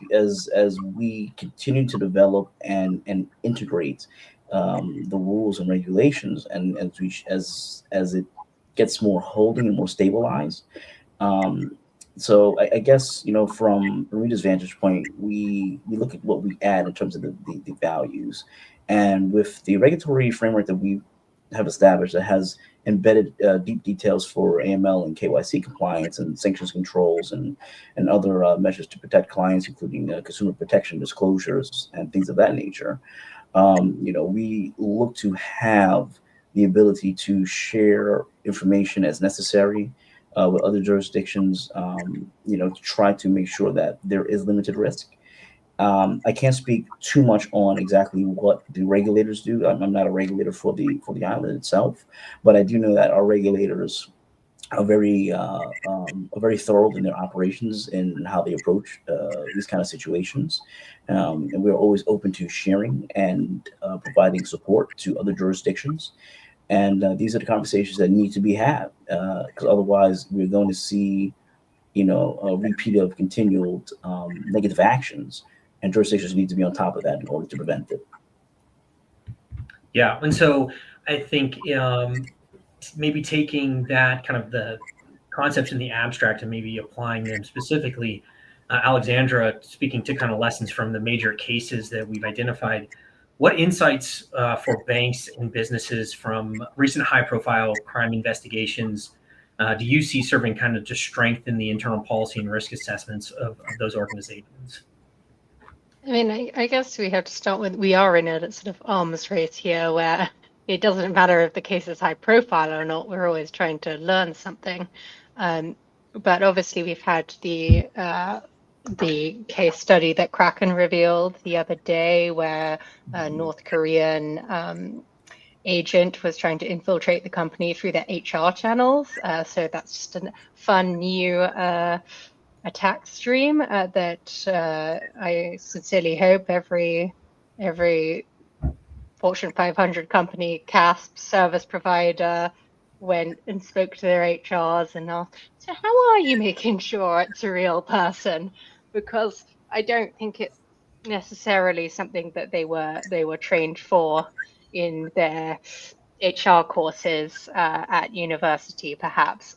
we continue to develop and integrate the rules and regulations, and as it gets more holding and more stabilized. So I guess, you know, from Bermuda's vantage point, we look at what we add in terms of the values, and with the regulatory framework that we have established that has embedded deep details for AML and KYC compliance and sanctions controls and other measures to protect clients, including consumer protection disclosures and things of that nature. We look to have the ability to share information as necessary with other jurisdictions, to try to make sure that there is limited risk. I can't speak too much on exactly what the regulators do. I'm not a regulator for the island itself, but I do know that our regulators are very thorough in their operations and how they approach these kind of situations, and we're always open to sharing and providing support to other jurisdictions. And these are the conversations that need to be had, because otherwise we're going to see, a repeat of continued negative actions, and jurisdictions need to be on top of that in order to prevent it. Yeah, and so I think maybe taking that kind of the concepts in the abstract and maybe applying them specifically, Alexandra, speaking to kind of lessons from the major cases that we've identified, what insights for banks and businesses from recent high-profile crime investigations do you see serving kind of to strengthen the internal policy and risk assessments of those organizations? I mean, I guess we have to start with, we are in a sort of arms race here where it doesn't matter if the case is high profile or not, we're always trying to learn something. But obviously we've had the case study that Kraken revealed the other day where a North Korean agent was trying to infiltrate the company through their HR channels. So that's just a fun new attack stream that I sincerely hope every Fortune 500 company, CASP service provider, went and spoke to their HRs and asked, so how are you making sure it's a real person? Because I don't think it's necessarily something that they were trained for in their HR courses at university, perhaps.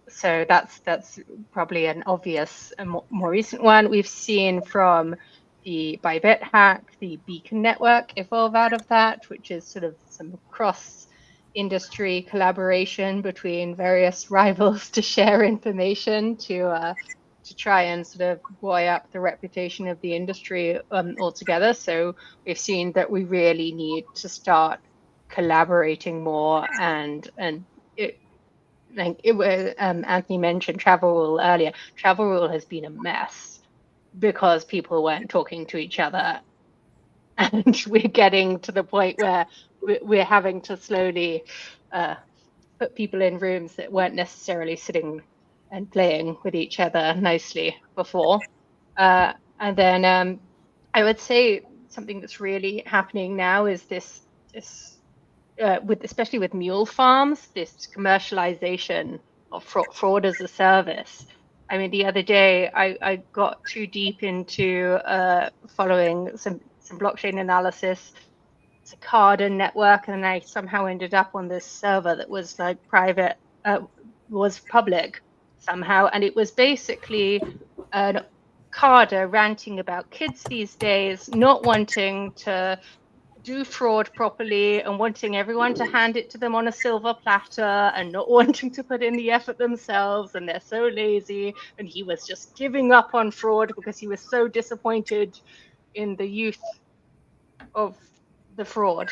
So that's probably an obvious, more recent one. We've seen from the Bybit hack, the Beacon network evolve out of that, which is sort of some cross-industry collaboration between various rivals to share information to try and sort of buoy up the reputation of the industry altogether. So we've seen that we really need to start collaborating more, and it was Anthony mentioned travel rule earlier. Travel rule has been a mess because people weren't talking to each other, and we're getting to the point where we're having to slowly put people in rooms that weren't necessarily sitting and playing with each other nicely before. And then I would say something that's really happening now is this especially with mule farms, this commercialization of fraud as a service. I mean, the other day I got too deep into following some blockchain analysis. It's a Cardin network, and I somehow ended up on this server that was like private, was public somehow, and it was basically an Carder ranting about kids these days not wanting to do fraud properly and wanting everyone to hand it to them on a silver platter and not wanting to put in the effort themselves, and they're so lazy, and he was just giving up on fraud because he was so disappointed in the youth of the fraud.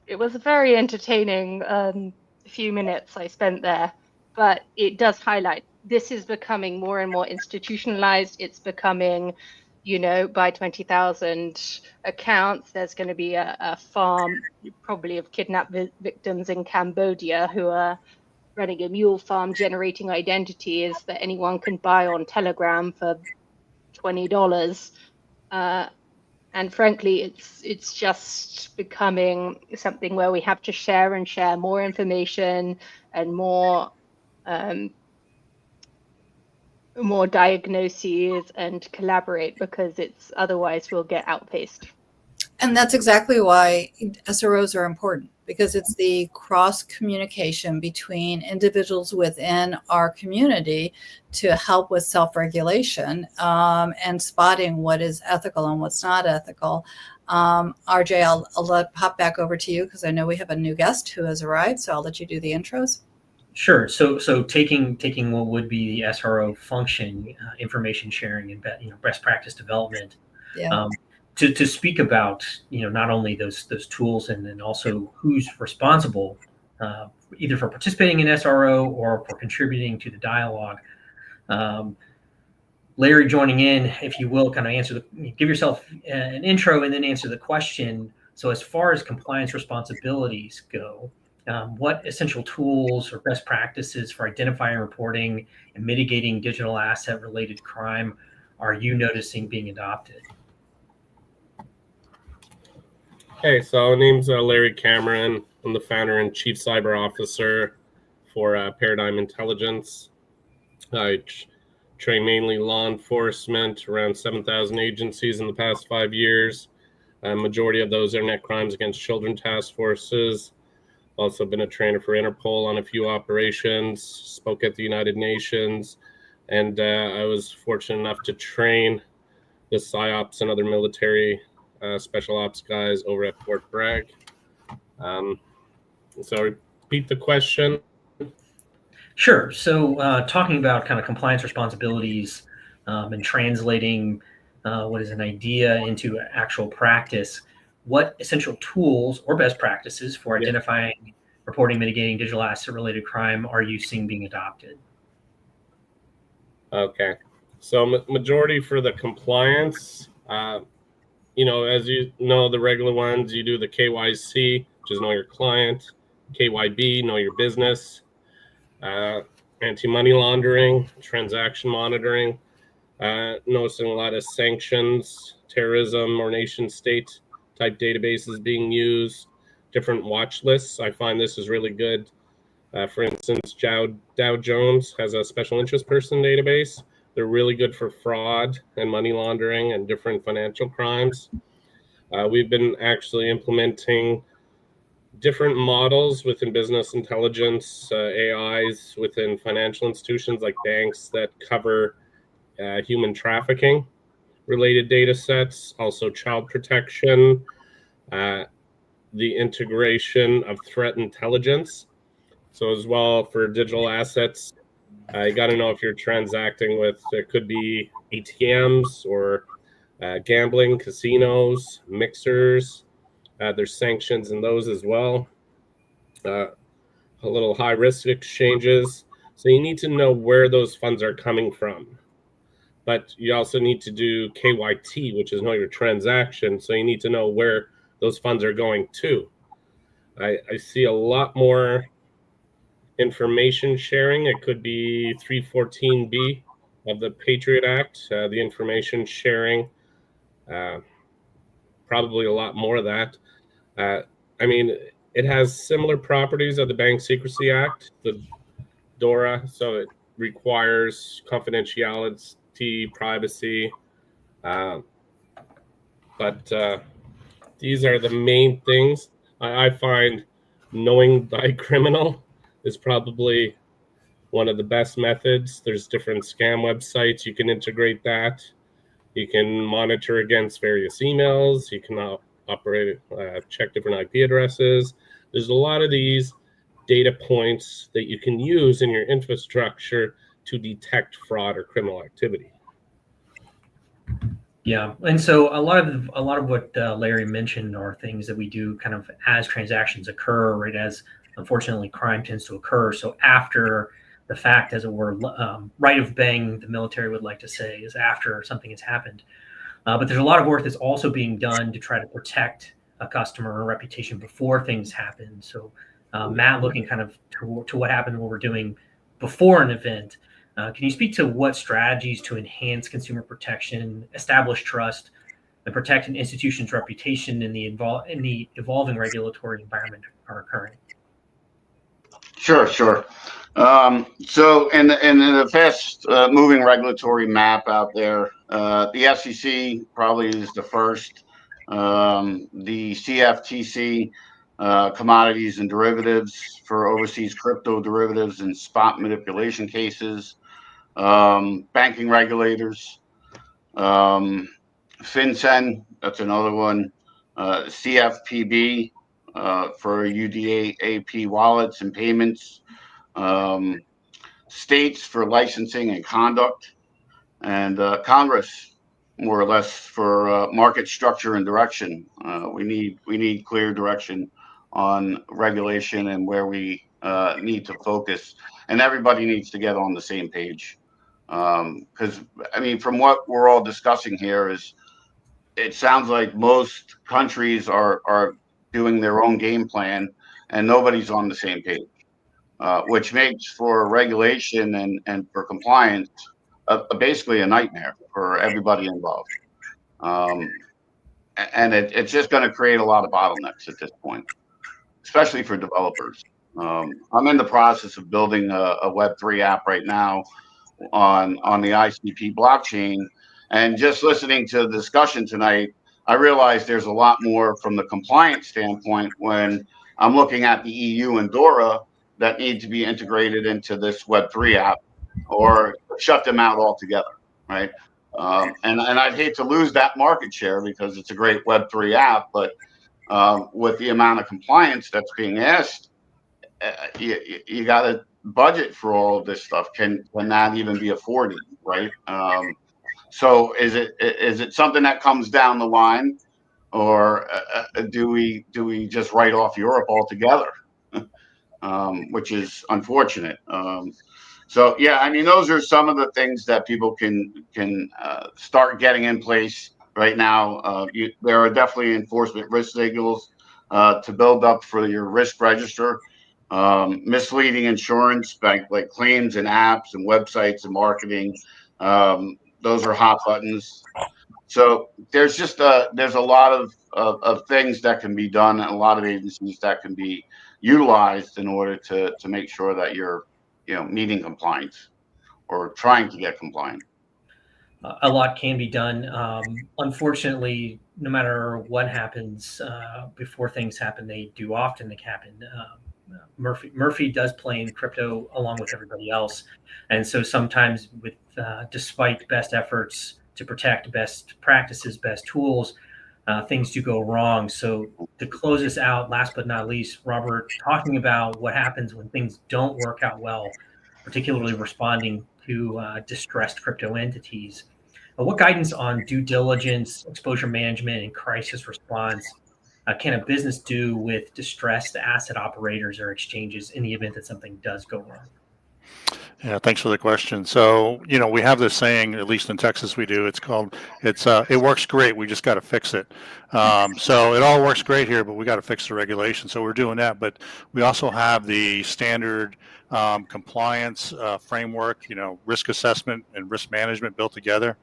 It was a very entertaining few minutes I spent there, but it does highlight this is becoming more and more institutionalized. It's becoming, by 20,000 accounts, there's going to be a farm probably of kidnapped victims in Cambodia who are running a mule farm, generating identities that anyone can buy on Telegram for $20. And frankly, it's just becoming something where we have to share more information and more diagnoses and collaborate, because otherwise we'll get outpaced. And that's exactly why SROs are important, because it's the cross communication between individuals within our community to help with self-regulation and spotting what is ethical and what's not ethical. RJ, I'll pop back over to you because I know we have a new guest who has arrived, so I'll let you do the intros. Sure. So taking what would be the SRO function, information sharing and best practice development, Yeah. To speak about not only those tools and then also who's responsible either for participating in SRO or for contributing to the dialogue. Larry joining in, if you will, kind of give yourself an intro and then answer the question. So as far as compliance responsibilities go, what essential tools or best practices for identifying, reporting, and mitigating digital asset related crime are you noticing being adopted? Hey, so my name's Larry Cameron. I'm the founder and chief cyber officer for Paradigm Intelligence. I train mainly law enforcement, around 7,000 agencies in the past 5 years. Majority of those internet crimes against children task forces. Also been a trainer for Interpol on a few operations, spoke at the United Nations, and I was fortunate enough to train the PSYOPs and other military special ops guys over at Fort Bragg. So repeat the question. Sure. So talking about kind of compliance responsibilities and translating what is an idea into actual practice, what essential tools or best practices for identifying, reporting, mitigating digital asset related crime are you seeing being adopted? Okay. So majority for the compliance, as you know, the regular ones, you do the KYC, which is know your client, KYB, know your business, anti-money laundering, transaction monitoring, noticing a lot of sanctions, terrorism, or nation state type databases being used, different watch lists. I find this is really good. For instance, Dow Jones has a special interest person database. They're really good for fraud and money laundering and different financial crimes. We've been actually implementing different models within business intelligence, AIs within financial institutions like banks that cover human trafficking related data sets, also child protection, the integration of threat intelligence. So as well for digital assets, you got to know if you're transacting with, it could be ATMs or gambling, casinos, mixers. There's sanctions in those as well. A little high risk exchanges. So you need to know where those funds are coming from. But you also need to do KYT, which is know your transaction. So you need to know where those funds are going to. I see a lot more information sharing. It could be 314B of the Patriot Act, the information sharing, probably a lot more of that. It has similar properties of the Bank Secrecy Act, the DARA, so it requires confidentiality, privacy, but these are the main things. I find knowing thy criminal is probably one of the best methods. There's different scam websites. You can integrate that. You can monitor against various emails. You can check different IP addresses. There's a lot of these data points that you can use in your infrastructure to detect fraud or criminal activity. Yeah, and so a lot of what Larry mentioned are things that we do kind of as transactions occur, right? As unfortunately crime tends to occur. So after the fact, as it were, right of bang, the military would like to say, is after something has happened. But there's a lot of work that's also being done to try to protect a customer or reputation before things happen. So Matt, looking kind of to what happened, what we're doing before an event. Can you speak to what strategies to enhance consumer protection, establish trust, and protect an institution's reputation in the evolving regulatory environment are occurring? Sure. So in the fast moving regulatory map out there, the SEC probably is the first. The CFTC, commodities and derivatives for overseas crypto derivatives and spot manipulation cases. Banking regulators, FinCEN, that's another one. CFPB for UDAP wallets and payments, states for licensing and conduct, and Congress more or less for market structure and direction. We need clear direction on regulation and where we need to focus, and everybody needs to get on the same page. Because I mean, from what we're all discussing here, is it sounds like most countries are doing their own game plan, and nobody's on the same page, which makes for regulation and for compliance basically a nightmare for everybody involved. And it's just going to create a lot of bottlenecks at this point, especially for developers. I'm in the process of building a Web3 app right now on the ICP blockchain. And just listening to the discussion tonight, I realized there's a lot more from the compliance standpoint when I'm looking at the EU and DARA that need to be integrated into this Web3 app or shut them out altogether, right? And I'd hate to lose that market share because it's a great Web3 app, but with the amount of compliance that's being asked, you got to budget for all of this stuff. Can that even be afforded, right? So is it something that comes down the line, or do we just write off Europe altogether, which is unfortunate. So yeah, I mean, those are some of the things that people can start getting in place right now. There are definitely enforcement risk signals to build up for your risk register. Misleading insurance, like claims and apps and websites and marketing. Those are hot buttons. So there's just there's a lot of things that can be done, and a lot of agencies that can be utilized in order to make sure that you're meeting compliance or trying to get compliant. A lot can be done. Unfortunately, no matter what happens before things happen, they do often happen. Murphy does play in crypto along with everybody else, and so sometimes, with despite best efforts to protect, best practices, best tools, things do go wrong. So to close this out, last but not least, Robert, talking about what happens when things don't work out well, particularly responding to distressed crypto entities. What guidance on due diligence, exposure management, and crisis response can a business do with distressed asset operators or exchanges in the event that something does go wrong? Yeah, thanks for the question. So, we have this saying, at least in Texas we do, it works great, we just got to fix it. So it all works great here, but we got to fix the regulation. So we're doing that, but we also have the standard compliance framework, risk assessment and risk management built together.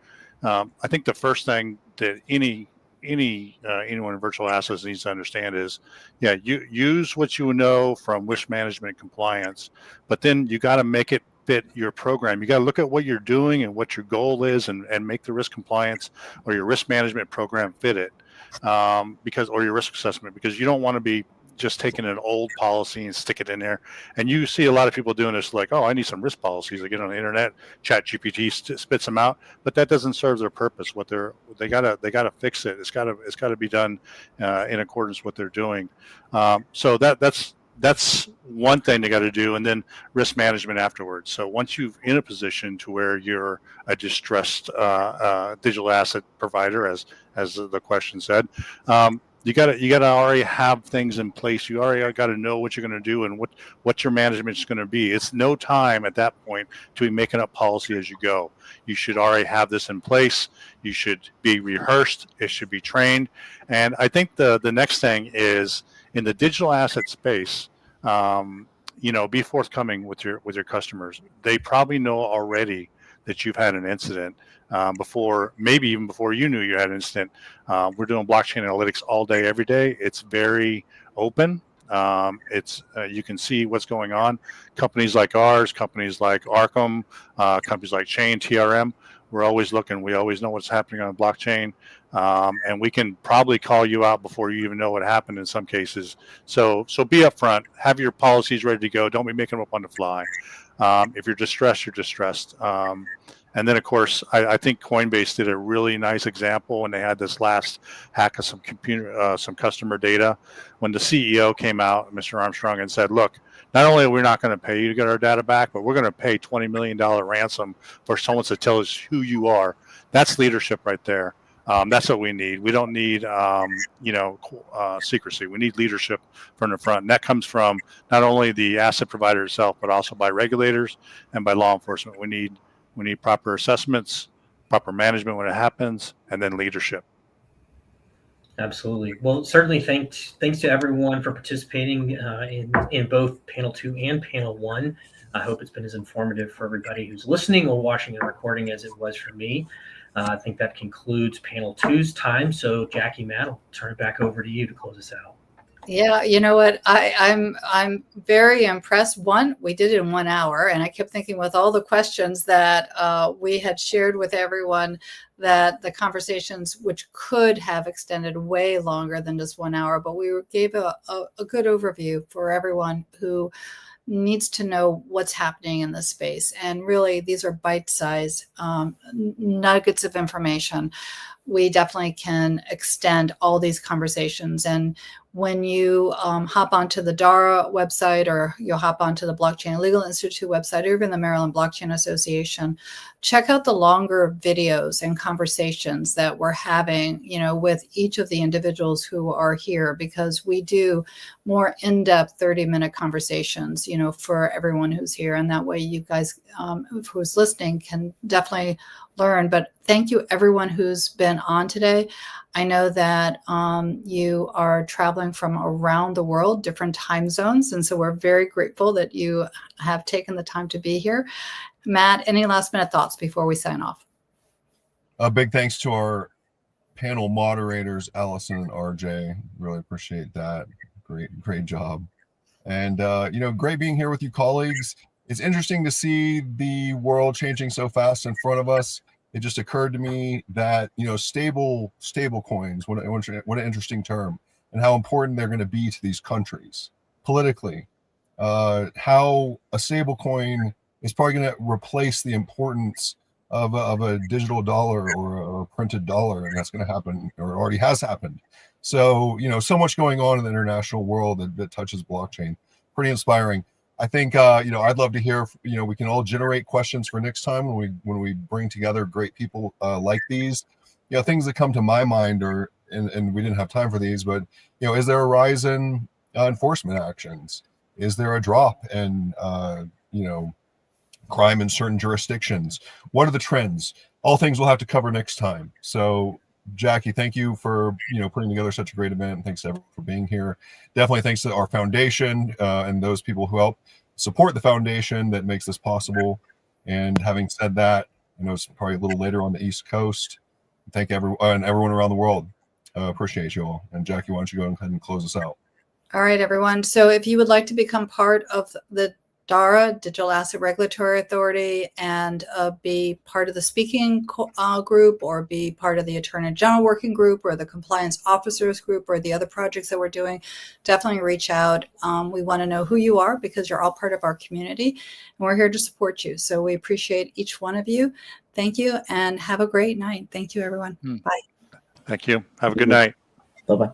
I think the first thing that anyone in virtual assets needs to understand is, you use what you know from risk management and compliance, but then you got to make it fit your program. You got to look at what you're doing and what your goal is, and make the risk compliance or your risk management program fit it, or your risk assessment, because you don't want to be just taking an old policy and stick it in there. And you see a lot of people doing this, like, oh, I need some risk policies. They get on the internet, ChatGPT spits them out, but that doesn't serve their purpose. They gotta fix it. It's gotta be done in accordance with what they're doing. So that's one thing they got to do, and then risk management afterwards. So once you're in a position to where you're a distressed digital asset provider, as the question said, you got to already have things in place. You already got to know what you're going to do and what your management is going to be. It's no time at that point to be making up policy as you go. You should already have this in place. You should be rehearsed. It should be trained. And I think the next thing is, in the digital asset space, be forthcoming with your customers. They probably know already that you've had an incident maybe even before you knew you had an incident. We're doing blockchain analytics all day, every day. It's very open. You can see what's going on. Companies like ours, companies like Arkham, companies like Chain, TRM, we're always looking. We always know what's happening on blockchain. And we can probably call you out before you even know what happened in some cases. So be upfront, have your policies ready to go. Don't be making them up on the fly. If you're distressed, you're distressed. And then, of course, I think Coinbase did a really nice example when they had this last hack of some customer data. When the CEO came out, Mr. Armstrong, and said, "Look, not only are we not going to pay you to get our data back, but we're going to pay $20 million ransom for someone to tell us who you are." That's leadership right there. That's what we need. We don't need, secrecy. We need leadership from the front. And that comes from not only the asset provider itself, but also by regulators and by law enforcement. We need proper assessments, proper management when it happens, and then leadership. Absolutely. Well, certainly thanks to everyone for participating in both panel 2 and panel 1. I hope it's been as informative for everybody who's listening or watching and recording as it was for me. I think that concludes panel 2's time. So Jackie, Matt, I'll turn it back over to you to close us out. Yeah, you know what? I'm very impressed. One, we did it in 1 hour, and I kept thinking with all the questions that we had shared with everyone, that the conversations, which could have extended way longer than just 1 hour, but we gave a good overview for everyone who needs to know what's happening in this space. And really, these are bite-sized nuggets of information. We definitely can extend all these conversations. And when you hop onto the DARA website, or you'll hop onto the Blockchain Legal Institute website, or even the Maryland Blockchain Association, check out the longer videos and conversations that we're having, with each of the individuals who are here, because we do more in-depth 30-minute conversations, for everyone who's here. And that way you guys who's listening can definitely learn. But thank you everyone who's been on today. I know that you are traveling from around the world, different time zones. And so we're very grateful that you have taken the time to be here. Matt, any last minute thoughts before we sign off? A big thanks to our panel moderators, Allison and RJ. Really appreciate that. Great job. And, great being here with you colleagues. It's interesting to see the world changing so fast in front of us. It just occurred to me that, stable coins, what an interesting term, and how important they're going to be to these countries politically. How a stable coin is probably going to replace the importance of a digital dollar or a printed dollar, and that's going to happen, or already has happened. So, so much going on in the international world that touches blockchain. Pretty inspiring. I think, I'd love to hear, we can all generate questions for next time when we bring together great people like these. Things that come to my mind are, and we didn't have time for these, but, is there a rise in enforcement actions? Is there a drop in, crime in certain jurisdictions? What are the trends? All things we'll have to cover next time. So, Jackie, thank you for putting together such a great event, and thanks to everyone for being here. Definitely thanks to our foundation and those people who help support the foundation that makes this possible. And having said that, I know it's probably a little later on the East Coast. Thank everyone around the world. Appreciate you all. And Jackie, why don't you go ahead and close us out? All right, everyone. So if you would like to become part of the DARA, Digital Asset Regulatory Authority, and be part of the speaking group, or be part of the Attorney General Working Group, or the Compliance Officers Group, or the other projects that we're doing, definitely reach out. We want to know who you are, because you're all part of our community, and we're here to support you. So we appreciate each one of you. Thank you, and have a great night. Thank you, everyone. Bye. Thank you. Have a good night. Bye-bye.